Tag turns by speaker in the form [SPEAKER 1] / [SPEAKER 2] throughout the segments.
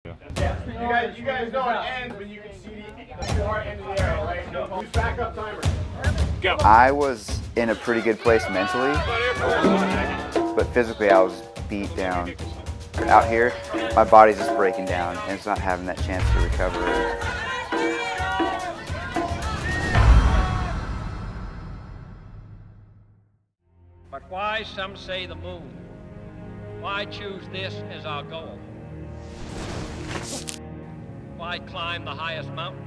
[SPEAKER 1] You guys know it ends when you can see the far end of the arrow, right? No, use backup timer. Go.
[SPEAKER 2] I was in a pretty good place mentally, but physically I was beat down. Out here, my body's just breaking down and it's not having that chance to recover.
[SPEAKER 3] But why, some say, the moon? Why choose this as our goal? Why climb the highest mountain?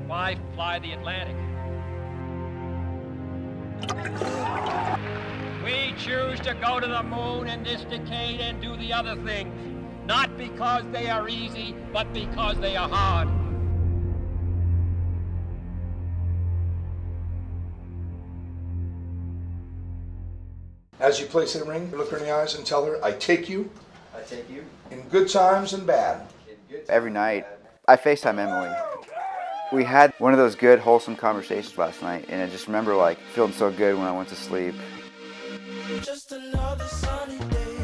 [SPEAKER 3] Why fly the Atlantic? We choose to go to the moon in this decade and do the other things, not because they are easy, but because they are hard.
[SPEAKER 4] As you place the ring, look her in the eyes and tell her, I take you.
[SPEAKER 2] I take you.
[SPEAKER 4] In good times and bad.
[SPEAKER 2] Every night, I FaceTime Emily. We had one of those good, wholesome conversations last night, and I just remember like feeling so good when I went to sleep.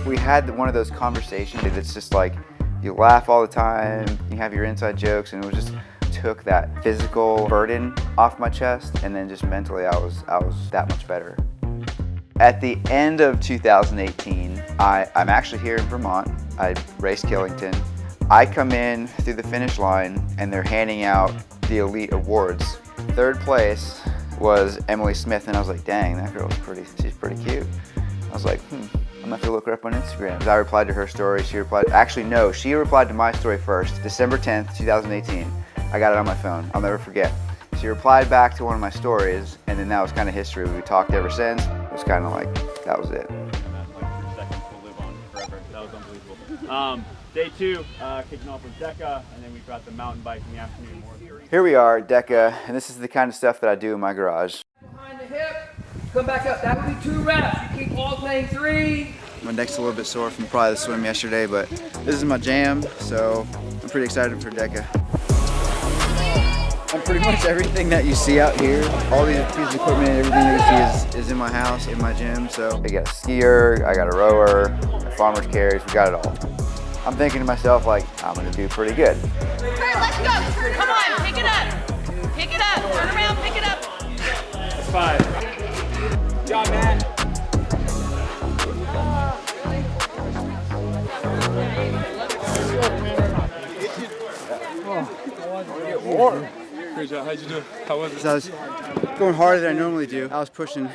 [SPEAKER 2] We had one of those conversations that's just like, you laugh all the time, you have your inside jokes, and it was just took that physical burden off my chest, and then just mentally I was that much better. At the end of 2018, I'm actually here in Vermont. I raced Killington. I come in through the finish line and they're handing out the elite awards. Third place was Emily Smith, and I was like, dang, that girl's she's pretty cute. I was like, I'm gonna have to look her up on Instagram. I replied to her story, she replied to my story first, December 10th, 2018. I got it on my phone, I'll never forget. She replied back to one of my stories, and then that was kind of history. We talked ever since. It was kind of like, that was it.
[SPEAKER 1] Day two, kicking off with DEKA, and then we've got the mountain bike in the afternoon.
[SPEAKER 2] Here we are, DEKA, and this is the kind of stuff that I do in my garage.
[SPEAKER 5] Behind the hip, come back up. That would be 2 reps. You keep alternating 3.
[SPEAKER 2] My neck's a little bit sore from probably the swim yesterday, but this is my jam, so I'm pretty excited for DEKA. And pretty much everything that you see out here, all these pieces of equipment, everything that you see is in my house, in my gym. So I got a skier, I got a rower, a farmer's carriage, we got it all. I'm thinking to myself, like, I'm gonna do pretty good.
[SPEAKER 6] Kurt, let's go. Come on, pick it up. Pick it up. Turn around, pick it up.
[SPEAKER 1] That's 5. Good job, Matt.
[SPEAKER 7] Great job. How'd you do? How was it?
[SPEAKER 2] So I was going harder than I normally do. I was pushing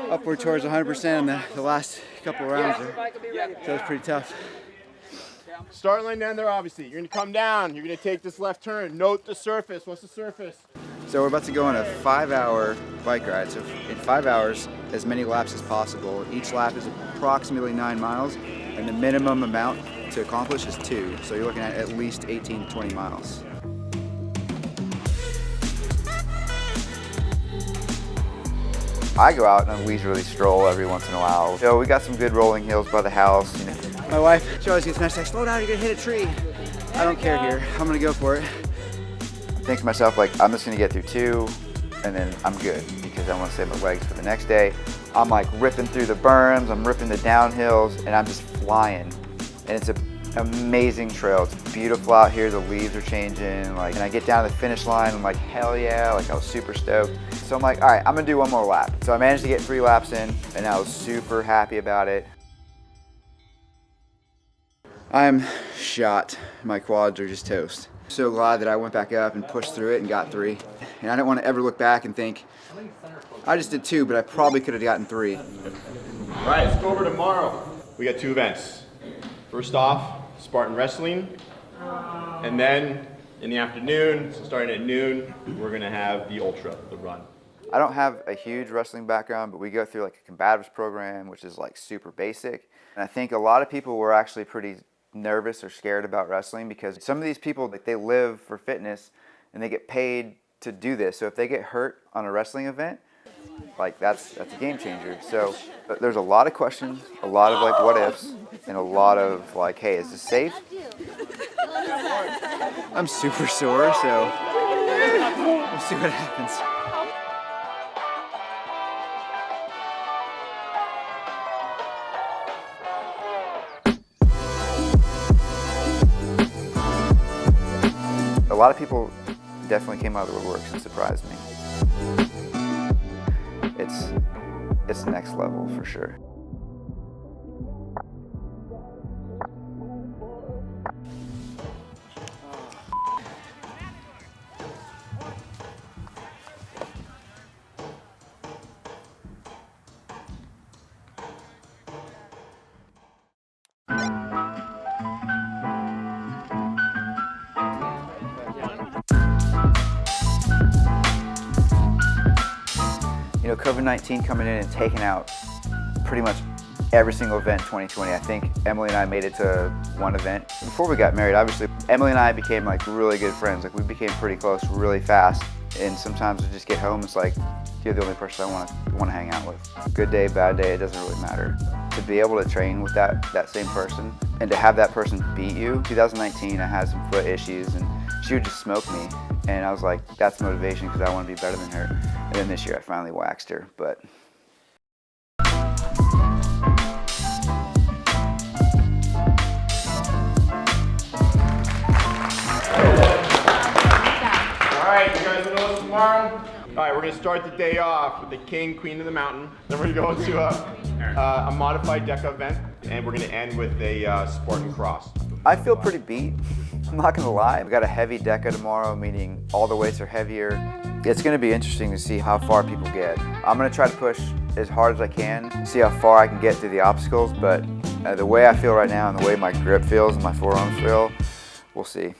[SPEAKER 2] upward towards 100% in the last couple of rounds there. So it was pretty tough.
[SPEAKER 1] Start line down there, obviously. You're gonna come down. You're gonna take this left turn. Note the surface. What's the surface?
[SPEAKER 2] So we're about to go on a 5-hour bike ride. So in 5 hours, as many laps as possible. Each lap is approximately 9 miles, and the minimum amount to accomplish is 2. So you're looking at least 18 to 20 miles. I go out and I leisurely stroll every once in a while. So we got some good rolling hills by the house. You know. My wife, she always gets mad, she's like, slow down, you're gonna hit a tree. I don't care here, I'm gonna go for it. I think to myself, like, I'm just gonna get through 2 and then I'm good because I wanna save my legs for the next day. I'm like ripping through the berms, I'm ripping the downhills, and I'm just flying. And it's an amazing trail. It's beautiful out here, the leaves are changing. Like, and I get down to the finish line, I'm like, hell yeah, like I was super stoked. So I'm like, all right, I'm gonna do one more lap. So I managed to get 3 laps in, and I was super happy about it. I'm shot. My quads are just toast. So glad that I went back up and pushed through it and got 3. And I don't want to ever look back and think, I just did 2, but I probably could have gotten 3.
[SPEAKER 1] All right, let's go over tomorrow. We got 2 events. First off, Spartan Wrestling, and then in the afternoon, so starting at noon, we're gonna have the Ultra, the run.
[SPEAKER 2] I don't have a huge wrestling background, but we go through like a combatives program, which is like super basic. And I think a lot of people were actually pretty nervous or scared about wrestling because some of these people, like, they live for fitness and they get paid to do this. So if they get hurt on a wrestling event, like that's a game changer. So there's a lot of questions, a lot of like what ifs, and a lot of like, hey, is this safe? I'm super sore, so we'll see what happens. lot of people definitely came out of the woodworks and surprised me. It's next level for sure. You know, COVID-19 coming in and taking out pretty much every single event in 2020. I think Emily and I made it to one event. Before we got married, obviously, Emily and I became like really good friends. Like we became pretty close really fast. And sometimes we just get home, it's like, you're the only person I want to hang out with. Good day, bad day, it doesn't really matter. To be able to train with that same person and to have that person beat you. 2019, I had some foot issues and she would just smoke me. And I was like, that's motivation because I want to be better than her. And then this year I finally waxed her, but.
[SPEAKER 1] All right, you guys want to listen tomorrow? All right, we're going to start the day off with the King, Queen of the Mountain. Then we're going to go into a modified DEKA event, and we're going to end with a Spartan cross.
[SPEAKER 2] I feel pretty beat, I'm not gonna lie. I've got a heavy DEKA tomorrow, meaning all the weights are heavier. It's gonna be interesting to see how far people get. I'm gonna try to push as hard as I can, see how far I can get through the obstacles, but the way I feel right now and the way my grip feels and my forearms feel, we'll see.